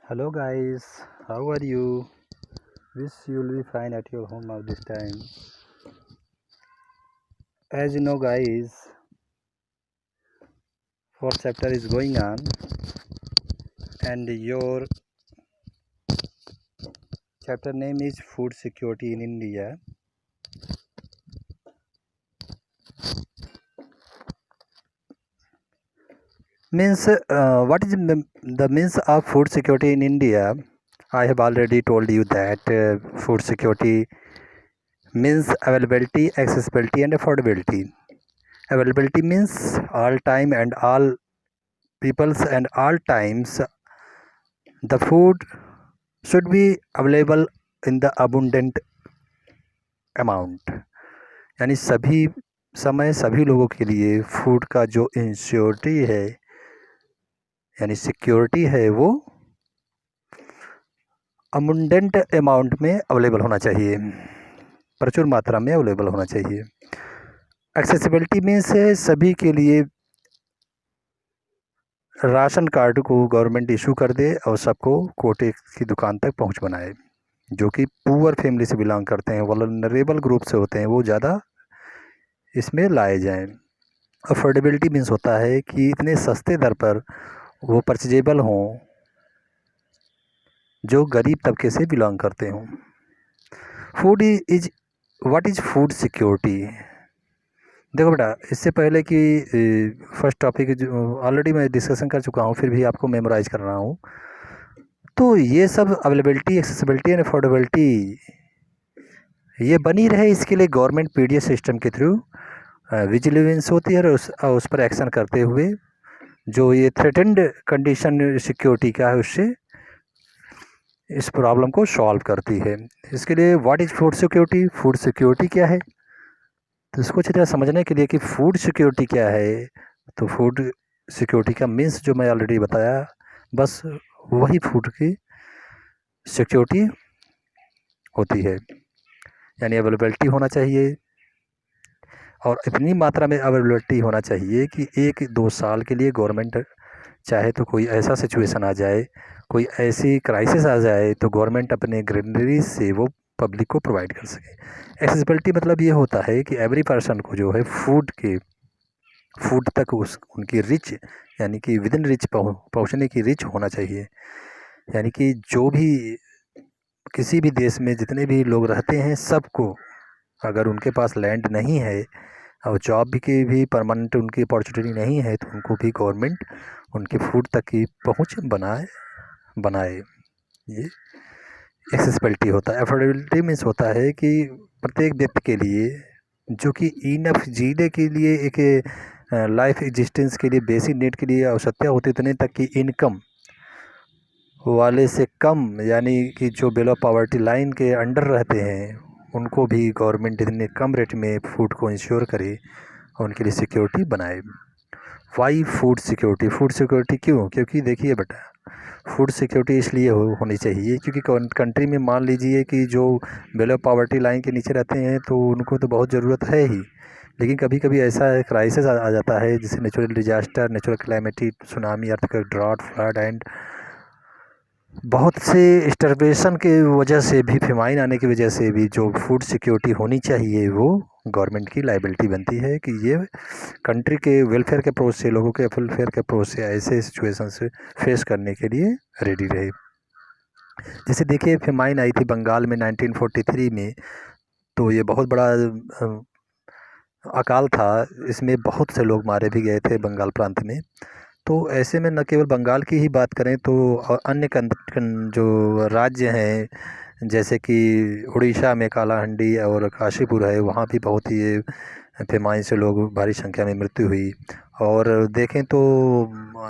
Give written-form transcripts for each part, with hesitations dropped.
Hello guys, how are you? Wish you will be fine at your home at this time. As you know guys, fourth chapter is going on and your chapter name is food security in India. Means what is the means of food security in India? I have already told you that food security means availability, accessibility and affordability. Availability means all time and all peoples and all times the food should be available in the abundant amount, यानी सभी समय सभी लोगों के लिए food का जो इंश्योरिटी है यानी सिक्योरिटी है वो अबुंडेंट अमाउंट में अवेलेबल होना चाहिए, प्रचुर मात्रा में अवेलेबल होना चाहिए। एक्सेसिबिलिटी में से सभी के लिए राशन कार्ड को गवर्नमेंट इशू कर दे और सबको कोटे की दुकान तक पहुंच बनाए। जो कि पुअर फैमिली से बिलोंग करते हैं, वल्नरेबल ग्रुप से होते हैं, वो ज़्यादा इसमें लाए जाएं। अफोर्डेबिलिटी मीन्स होता है कि इतने सस्ते दर पर वो परचेजेबल हों जो गरीब तबके से बिलोंग करते हों। Food is what is food security. देखो बेटा, इससे पहले कि फर्स्ट टॉपिक ऑलरेडी मैं डिस्कशन कर चुका हूँ, फिर भी आपको मेमोराइज कर रहा हूँ। तो ये सब अवेलेबिलिटी, एक्सेसिबिलिटी एंड अफोर्डेबिलिटी ये बनी रहे, इसके लिए गवर्नमेंट पीडीएस सिस्टम के थ्रू विजिलेंस होती है और उस पर एक्शन करते हुए जो ये थ्रेटेंड कंडीशन सिक्योरिटी का है उससे इस प्रॉब्लम को सॉल्व करती है। इसके लिए what is food security, food security क्या है, तो इसको अच्छी तरह समझने के लिए कि फूड सिक्योरिटी क्या है, तो फूड सिक्योरिटी का मीन्स जो मैं ऑलरेडी बताया, बस वही फूड की सिक्योरिटी होती है। यानी अवेलेबिलिटी होना चाहिए और इतनी मात्रा में अवेलेबिलिटी होना चाहिए कि 1-2 साल के लिए गवर्नमेंट चाहे तो कोई ऐसा सिचुएशन आ जाए, कोई ऐसी क्राइसिस आ जाए तो गवर्नमेंट अपने ग्रेनरी से वो पब्लिक को प्रोवाइड कर सके। एक्सेसिबिलिटी मतलब ये होता है कि एवरी पर्सन को जो है फूड तक उनकी रिच यानी कि विद इन रिच पहुँचने की रिच होना चाहिए। यानी कि जो भी किसी भी देश में जितने भी लोग रहते हैं सबको, अगर उनके पास लैंड नहीं है और जॉब की भी परमानेंट उनकी अपॉर्चुनिटी नहीं है तो उनको भी गवर्नमेंट उनके फूड तक की पहुंच बनाए। ये एक्सेसिबिलिटी होता है। अफोर्डेबिलिटी मीन्स होता है कि प्रत्येक व्यक्ति के लिए जो कि इनफ जीने के लिए एक लाइफ एग्जिस्टेंस के लिए बेसिक नीड के लिए आवश्यकता होती है उतने तक की इनकम वाले से कम, यानी कि जो बिलो पॉवर्टी लाइन के अंडर रहते हैं उनको भी गवर्नमेंट इतने कम रेट में फूड को इंश्योर करे और उनके लिए सिक्योरिटी बनाए। Why food security, food security क्यों? क्योंकि देखिए बेटा, फूड सिक्योरिटी इसलिए होनी चाहिए क्योंकि कंट्री में मान लीजिए कि जो बिलो पॉवर्टी लाइन के नीचे रहते हैं तो उनको तो बहुत ज़रूरत है ही, लेकिन कभी कभी ऐसा क्राइसिस आ जाता है जिसे natural disaster, natural climatic, tsunami, earthquake, drought, flood and बहुत से स्टार्वेशन के वजह से भी, फेमाइन आने की वजह से भी जो फूड सिक्योरिटी होनी चाहिए वो गवर्नमेंट की लाइबिलिटी बनती है कि ये कंट्री के वेलफेयर के अप्रोच से, लोगों के वेलफेयर के अप्रोच से ऐसे सिचुएशन से फेस करने के लिए रेडी रहे। जैसे देखिए, फेमाइन आई थी बंगाल में 1943 में, तो ये बहुत बड़ा अकाल था, इसमें बहुत से लोग मारे भी गए थे बंगाल प्रांत में। तो ऐसे में न केवल बंगाल की ही बात करें तो अन्य जो राज्य हैं जैसे कि उड़ीसा में कालाहंडी और काशीपुर है, वहाँ भी बहुत ही फेमाइन से लोग भारी संख्या में मृत्यु हुई। और देखें तो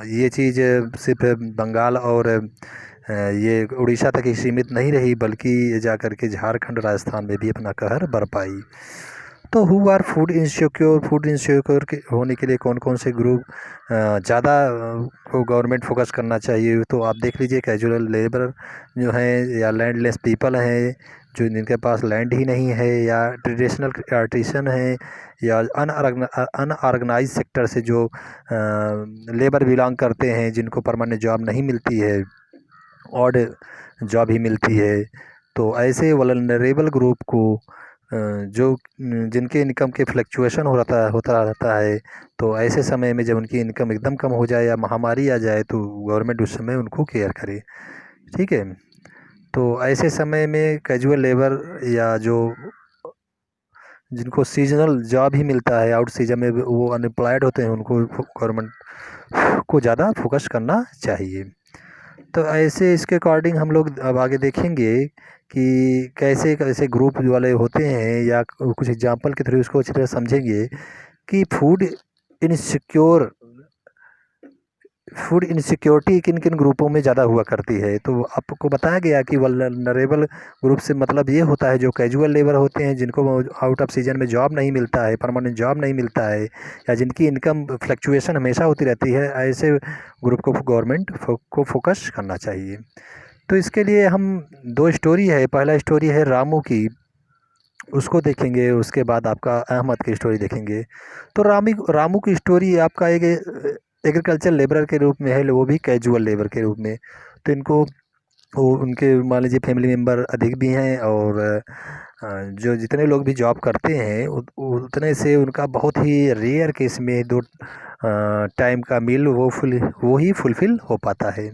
ये चीज़ सिर्फ बंगाल और ये उड़ीसा तक ही सीमित नहीं रही, बल्कि जा कर के झारखंड, राजस्थान में भी अपना कहर बरपाई। तो who are food insecure, food insecure के होने के लिए कौन कौन से ग्रुप ज़्यादा को गवर्नमेंट फोकस करना चाहिए? तो आप देख लीजिए, कैजुअल लेबर जो हैं या लैंडलेस पीपल हैं जो जिनके पास लैंड ही नहीं है, या ट्रेडिशनल आर्टिसन हैं, या अनऑर्गेनाइज सेक्टर से जो लेबर बिलोंग करते हैं जिनको परमानेंट जॉब नहीं मिलती है, ऑड जॉब ही मिलती है। तो ऐसे वल्नरेबल ग्रुप को जो जिनके इनकम के फ्लक्चुएशन होता रहता है, तो ऐसे समय में जब उनकी इनकम एकदम कम हो जाए या महामारी आ जाए तो गवर्नमेंट उस समय उनको केयर करे। ठीक है। तो ऐसे समय में कैजुअल लेबर या जो जिनको सीजनल जॉब ही मिलता है, आउट सीजन में वो अनएम्प्लॉयड होते हैं, उनको गवर्नमेंट को ज़्यादा फोकस करना चाहिए। तो ऐसे इसके अकॉर्डिंग हम लोग अब आगे देखेंगे कि कैसे कैसे ग्रुप वाले होते हैं, या कुछ एग्जांपल के थ्रू इसको अच्छी तरह समझेंगे कि इनसिक्योर फूड इनसिक्योरिटी किन किन ग्रुपों में ज़्यादा हुआ करती है। तो आपको बताया गया कि वल्नरेबल ग्रुप से मतलब ये होता है जो कैजुअल लेबर होते हैं, जिनको आउट ऑफ सीजन में जॉब नहीं मिलता है, परमानेंट जॉब नहीं मिलता है, या जिनकी इनकम फ्लक्चुएशन हमेशा होती रहती है, ऐसे ग्रुप को गवर्नमेंट को फोकस करना चाहिए। तो इसके लिए हम दो स्टोरी है, पहला स्टोरी है रामू की, उसको देखेंगे, उसके बाद आपका अहमद की स्टोरी देखेंगे। तो रामू की स्टोरी आपका एक एग्रीकल्चर लेबर के रूप में है, वो भी कैजुअल लेबर के रूप में। तो इनको वो उनके मान लीजिए फैमिली मेम्बर अधिक भी हैं, और जो जितने लोग भी जॉब करते हैं उतने से उनका बहुत ही रेयर केस में दो टाइम का मील वो ही फुलफ़िल हो पाता है।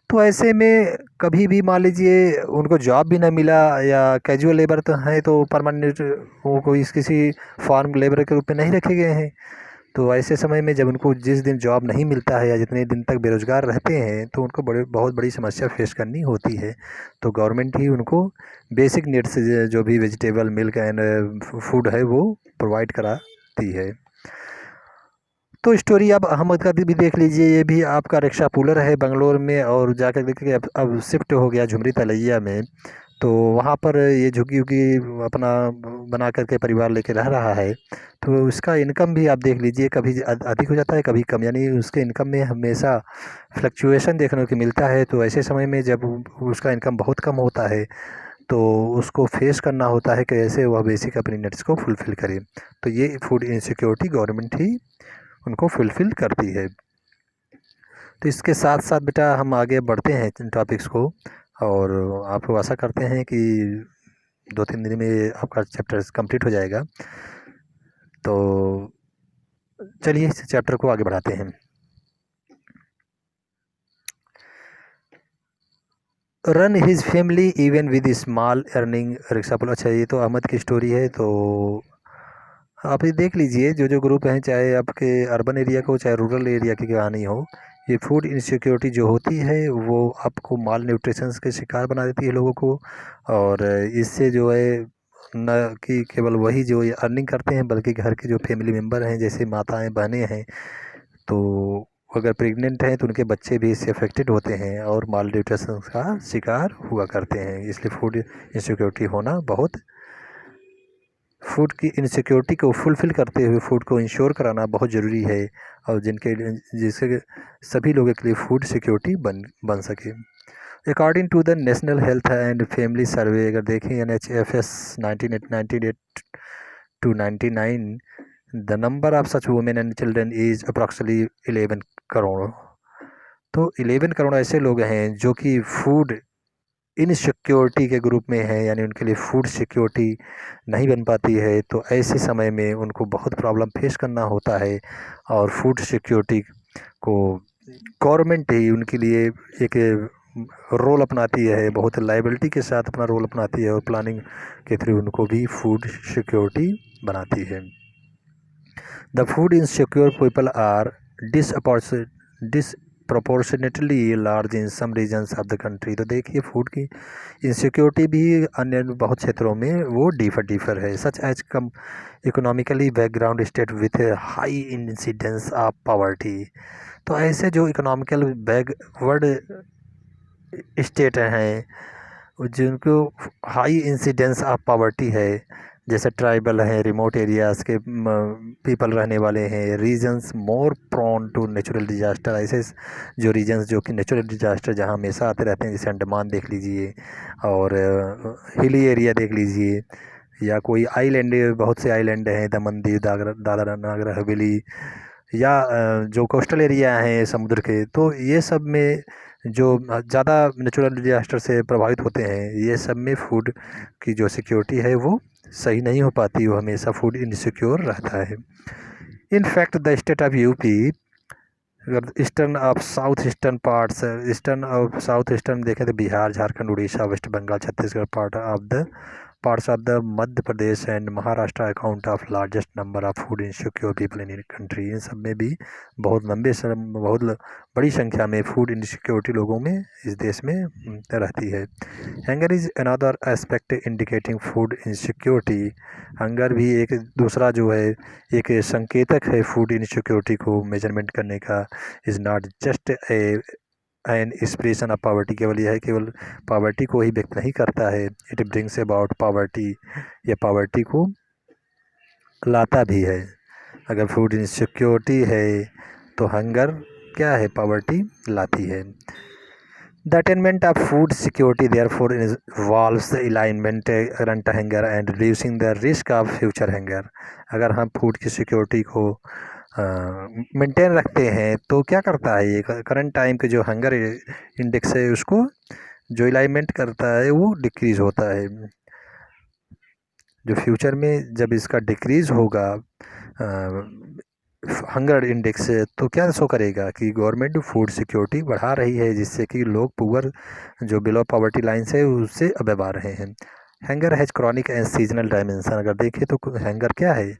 तो ऐसे में कभी भी मान लीजिए उनको जॉब भी ना मिला, या कैजुअल लेबर तो हैं तो परमानेंट वो कोई किसी फार्म लेबर के रूप में नहीं रखे गए हैं। तो ऐसे समय में जब उनको जिस दिन जॉब नहीं मिलता है या जितने दिन तक बेरोज़गार रहते हैं, तो उनको बहुत बड़ी समस्या फेस करनी होती है। तो गवर्नमेंट ही उनको बेसिक नीड्स जो भी वेजिटेबल, मिल्क एंड फूड है वो प्रोवाइड कराती है। तो स्टोरी आप अहमद का भी देख लीजिए, ये भी आपका रिक्शा पुलर है बंगलोर में, और जाकर देखिए अब शिफ्ट हो गया झुमरी तलैया में। तो वहाँ पर ये झुग्गी उग्गी अपना बना करके परिवार लेके रह रहा है। तो उसका इनकम भी आप देख लीजिए, कभी अधिक हो जाता है, कभी कम, यानी उसके इनकम में हमेशा फ्लक्चुएशन देखने को मिलता है। तो ऐसे समय में जब उसका इनकम बहुत कम होता है, तो उसको फेस करना होता है कि कैसे वह बेसिक अपनी नीड्स को फुलफ़िल करे। तो ये फूड इनसिक्योरिटी गवर्नमेंट ही उनको फुलफ़िल करती है। तो इसके साथ साथ बेटा हम आगे बढ़ते हैं इन टॉपिक्स को, और आपको आशा करते हैं कि 2-3 दिन में आपका चैप्टर कंप्लीट हो जाएगा। तो चलिए इस चैप्टर को आगे बढ़ाते हैं। Run his family even with small earning rickshaw pull. अच्छा, ये तो अहमद की स्टोरी है। तो आप ये देख लीजिए, जो जो ग्रुप हैं, चाहे आपके अर्बन एरिया को चाहे रूरल एरिया की कहानी हो, ये फूड इनसिक्योरिटी जो होती है वो आपको माल न्यूट्रिशंस के शिकार बना देती है लोगों को। और इससे जो है न कि केवल वही जो ये अर्निंग करते हैं, बल्कि घर के जो फैमिली मेम्बर हैं, जैसे माताएं बहनें हैं, तो अगर प्रेग्नेंट हैं तो उनके बच्चे भी इससे अफेक्टेड होते हैं और माल न्यूट्रिशन का शिकार हुआ करते हैं। इसलिए फूड इनसिक्योरिटी होना बहुत, फूड की इनसिक्योरिटी को फुलफ़िल करते हुए फूड को इंश्योर कराना बहुत ज़रूरी है, और जिससे सभी लोगों के लिए फूड सिक्योरिटी बन सके। According to the national health and family survey, अगर देखें NHFS 1998 to 99, the number of such women and children is approximately 11 crore. तो 11 करोड़ ऐसे लोग हैं जो कि फूड इनसिक्योरिटी के ग्रुप में है, यानी उनके लिए फूड सिक्योरिटी नहीं बन पाती है। तो ऐसे समय में उनको बहुत प्रॉब्लम फेस करना होता है, और फूड सिक्योरिटी को गवर्नमेंट ही उनके लिए एक रोल अपनाती है, बहुत लाइबिलिटी के साथ अपना रोल अपनाती है, और प्लानिंग के थ्रू उनको भी फूड सिक्योरिटी बनाती है। The food insecure people are disproportionately large in some regions of the country. तो देखिए, फूड की इनसिक्योरिटी भी अन्य बहुत क्षेत्रों में वो डिफर है, सच एज कम economically background state with high incidence of poverty. तो ऐसे जो इकोनॉमिकल बैकवर्ड स्टेट हैं, जिनको हाई इंसिडेंस ऑफ पॉवर्टी है, जैसे ट्राइबल हैं, रिमोट एरियाज़ के पीपल रहने वाले हैं, regions more prone to natural disaster, ऐसे जो रीजन्स जो कि नेचुरल डिजास्टर जहाँ हमेशा आते रहते हैं, जैसे अंडमान देख लीजिए, और हिली एरिया देख लीजिए, या कोई आइलैंड, बहुत से आइलैंड हैं, दमन दीव, दादरा नगर हवेली, या जो कोस्टल एरिया हैं समुद्र के, तो ये सब में जो ज़्यादा नेचुरल डिजास्टर से प्रभावित होते हैं, ये सब में फूड की जो सिक्योरिटी है वो सही नहीं हो पाती, वो हमेशा फूड इनसिक्योर रहता है। In fact the state of UP, अगर eastern of south eastern parts, eastern और साउथ ईस्टर्न देखें तो Bihar, Jharkhand, Orissa, west Bengal, Chhattisgarh, parts of the Madhya Pradesh and Maharashtra account of largest number of food insecure people in country. इन सब में भी बहुत बड़ी संख्या में फूड इनसिक्योरिटी लोगों में इस देश में रहती है। Hunger is another aspect indicating food insecurity. Hunger भी एक दूसरा जो है एक संकेतक है फूड इनसिक्योरिटी को मेजरमेंट करने का। Is not just an expression of poverty, केवल यह है केवल पावर्टी को ही व्यक्त नहीं करता है। इट ब्रिंग्स अबाउट पावर्टी, यह पावर्टी को लाता भी है। अगर फूड इनसिक्योरिटी है तो हंगर क्या है, पावर्टी लाती है। The attainment of food security therefore involves the alignment current hunger and reducing the risk of future hunger. अगर हम फूड की सिक्योरिटी को मेंटेन रखते हैं तो क्या करता है ये करंट टाइम के जो हंगर इंडेक्स है उसको जो अलाइनमेंट करता है वो डिक्रीज़ होता है। जो फ्यूचर में जब इसका डिक्रीज़ होगा हंगर इंडेक्स तो क्या शो करेगा कि गवर्नमेंट फूड सिक्योरिटी बढ़ा रही है, जिससे कि लोग पुअर जो बिलो पॉवर्टी लाइन से उससे अबव आ रहे हैं। Hunger has chronic and seasonal dimension. अगर देखें तो हंगर क्या है,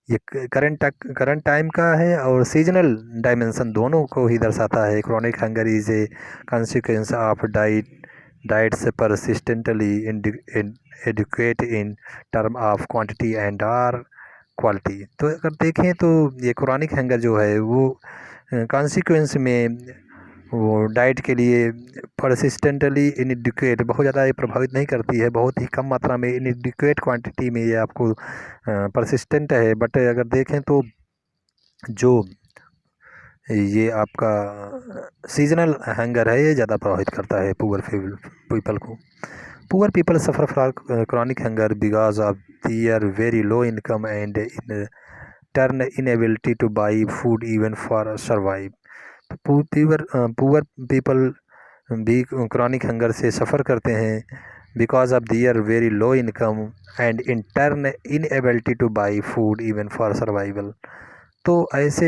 ये करंट टाइम का है और सीजनल डायमेंशन दोनों को ही दर्शाता है। Chronic hunger is a consequence of diets persistently educate in term of quantity and or quality. तो अगर देखें तो ये क्रॉनिक हंगर जो है वो कॉन्सिक्वेंस में वो डाइट के लिए परसिस्टेंटली इनएडिक्वेट बहुत ज़्यादा प्रभावित नहीं करती है, बहुत ही कम मात्रा में इनएडिक्वेट क्वांटिटी में ये आपको परसिस्टेंट है। बट अगर देखें तो जो ये आपका सीजनल हंगर है ये ज़्यादा प्रभावित करता है पुअर पीपल को। Poor people suffer from chronic hunger because of their very low income and in turn inability two by food even for survive. तो पुअर पीपल भी क्रॉनिक हंगर से सफ़र करते हैं because of their very low income and in turn inability two by food even for survival. तो ऐसे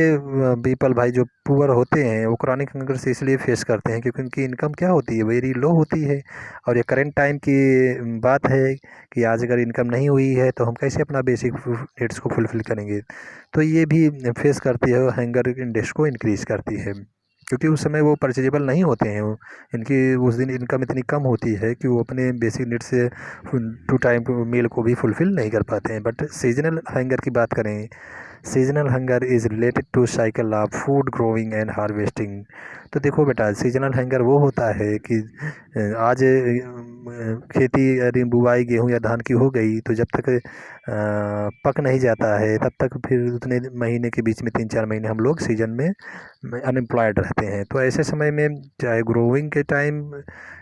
people भाई जो poor होते हैं वो क्रॉनिक हंगर से इसलिए फेस करते हैं क्योंकि उनकी इनकम क्या होती है, वेरी लो होती है। और ये करेंट टाइम की बात है कि आज अगर इनकम नहीं हुई है तो हम कैसे अपना बेसिक नीड्स को फुलफ़िल करेंगे। तो ये भी फेस करती है, हंगर इंडेक्स को इंक्रीज़ करती है क्योंकि उस समय वो परचेजेबल नहीं होते हैं। इनकी उस दिन इनकम इतनी कम होती है कि वो अपने बेसिक नीड्स से टू टाइम मील को भी फुलफ़िल नहीं कर पाते हैं। बट सीजनल हंगर की बात करें, seasonal hunger is related to cycle of food growing and harvesting. तो देखो बेटा, सीजनल हंगर वो होता है कि आज खेती यदि बुआई गेहूं या धान की हो गई तो जब तक पक नहीं जाता है तब तक फिर उतने महीने के बीच में 3-4 महीने हम लोग सीजन में अनएम्प्लॉयड रहते हैं। तो ऐसे समय में चाहे ग्रोइंग के टाइम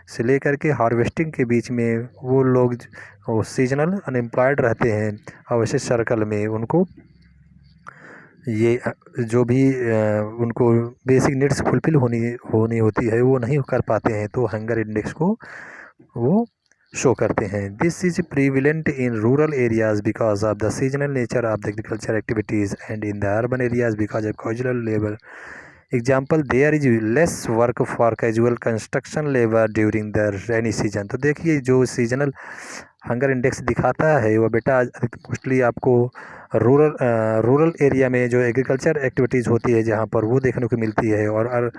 से लेकर के हार्वेस्टिंग के बीच में वो लोग वो सीजनल अनएम्प्लॉयड रहते हैं और वैसे सर्कल में उनको ये जो भी उनको बेसिक नीड्स फुलफ़िल होनी होती है वो नहीं कर पाते हैं, तो हंगर इंडेक्स को वो शो करते हैं। This is prevalent in rural areas because of the seasonal nature of the agriculture activities and in the urban areas because of casual labour. Example, there is less work for casual construction labour during the rainy season. तो देखिए जो seasonal hunger index दिखाता है वो बेटा mostly आपको rural area में जो एग्रीकल्चर एक्टिविटीज़ होती है जहाँ पर वो देखने को मिलती है, और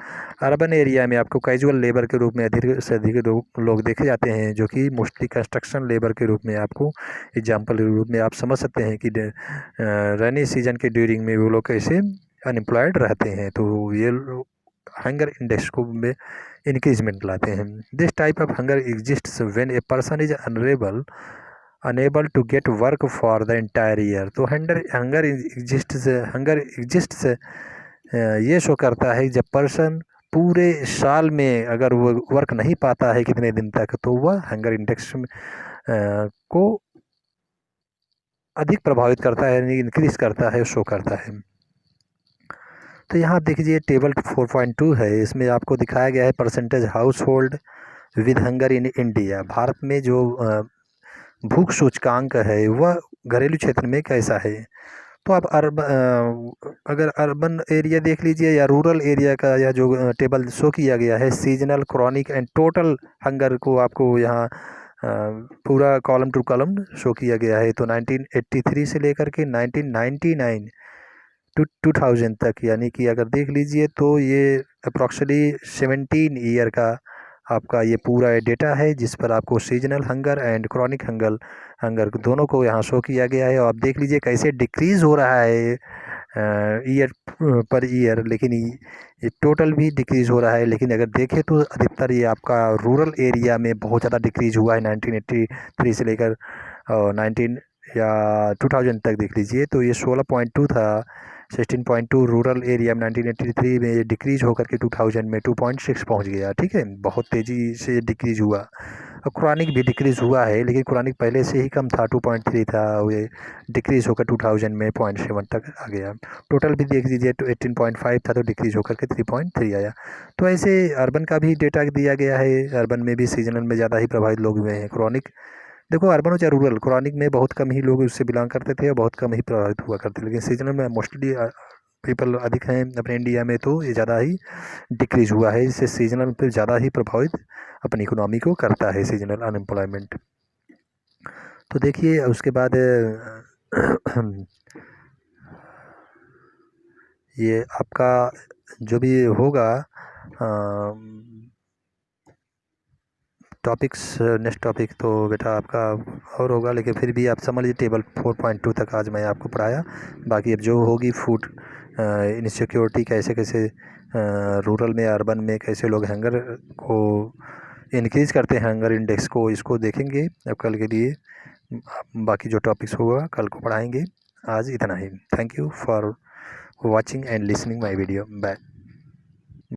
अर्बन एरिया में आपको कैजुअल लेबर के रूप में अधिक से अधिक लोग देखे जाते हैं जो कि मोस्टली कंस्ट्रक्शन लेबर के रूप में आपको एग्जाम्पल के रूप में आप समझ सकते हैं कि रेनी सीजन के ड्यूरिंग में वो लोग कैसे अनएम्प्लॉयड रहते हैं। तो ये हंगर इंडेक्स को में इंक्रीजमेंट लाते हैं। This type of hunger exists when a person is unable to get work for the entire year. तो हंगर एग्जिस्ट्स ये शो करता है जब पर्सन पूरे साल में अगर वो वर्क नहीं पाता है कितने दिन तक, तो वह हंगर इंडेक्स को अधिक प्रभावित करता है, यानी इंक्रीज करता है, शो करता है। तो यहाँ आप देख लीजिए टेबल 4.2 है, इसमें आपको दिखाया गया है percentage house hold with hunger in India. Bharat में जो भूख सूचकांक है वह घरेलू क्षेत्र में कैसा है। तो आप अगर अर्बन एरिया देख लीजिए या रूरल एरिया का, या जो टेबल शो किया गया है seasonal, chronic and total hunger को आपको यहाँ पूरा कॉलम टू कॉलम शो किया गया है। तो 1983 से लेकर के 1999 टू 2000 तक, यानी कि अगर देख लीजिए तो ये अप्रॉक्सीमेटली 17 ईयर का आपका ये पूरा डेटा है, जिस पर आपको seasonal hunger and chronic hunger दोनों को यहाँ शो किया गया है। और आप देख लीजिए कैसे डिक्रीज़ हो रहा है ईयर पर ईयर, लेकिन ये टोटल भी डिक्रीज़ हो रहा है। लेकिन अगर देखें तो अधिकतर ये आपका रूरल एरिया में बहुत ज़्यादा डिक्रीज़ हुआ है 1983 से लेकर 19 या 2000 तक देख लीजिए तो ये 16.2 था, 16.2 रूरल एरिया में 1983 में डिक्रीज होकर के 2000 में 2.6 पहुंच गया। ठीक है, बहुत तेज़ी से डिक्रीज हुआ। और क्रॉनिक भी डिक्रीज़ हुआ है, लेकिन क्रॉनिक पहले से ही कम था, 2.3 था, ये डिक्रीज़ होकर 2000 में 0.7 तक आ गया। टोटल भी देख लीजिए तो 18.5 था, तो डिक्रीज़ होकर के 3.3 आया। तो ऐसे अर्बन का भी डेटा दिया गया है, अर्बन में भी सीजनल में ज़्यादा ही प्रभावित लोग हुए हैं। क्रॉनिक देखो, अर्बन हो चाहे रूरल, क्रॉनिक में बहुत कम ही लोग उससे बिलोंग करते थे और बहुत कम ही प्रभावित हुआ करते, लेकिन सीजनल में मोस्टली पीपल अधिक हैं अपने इंडिया में, तो ये ज़्यादा ही डिक्रीज़ हुआ है। इससे सीजनल पे ज़्यादा ही प्रभावित अपनी इकोनॉमी को करता है सीजनल अनएम्प्लॉयमेंट। तो देखिए उसके बाद ये आपका जो भी होगा टॉपिक्स, नेक्स्ट टॉपिक तो बेटा आपका और होगा, लेकिन फिर भी आप समझ लीजिए टेबल 4.2 तक आज मैं आपको पढ़ाया। बाकी अब जो होगी फूड इनसिक्योरिटी, कैसे कैसे रूरल में अर्बन में कैसे लोग हंगर को इंक्रीज़ करते हैं, हंगर इंडेक्स को, इसको देखेंगे अब कल के लिए। बाकी जो टॉपिक्स होगा कल को पढ़ाएंगे। आज इतना ही। Thank you for watching and listening my video. Bye.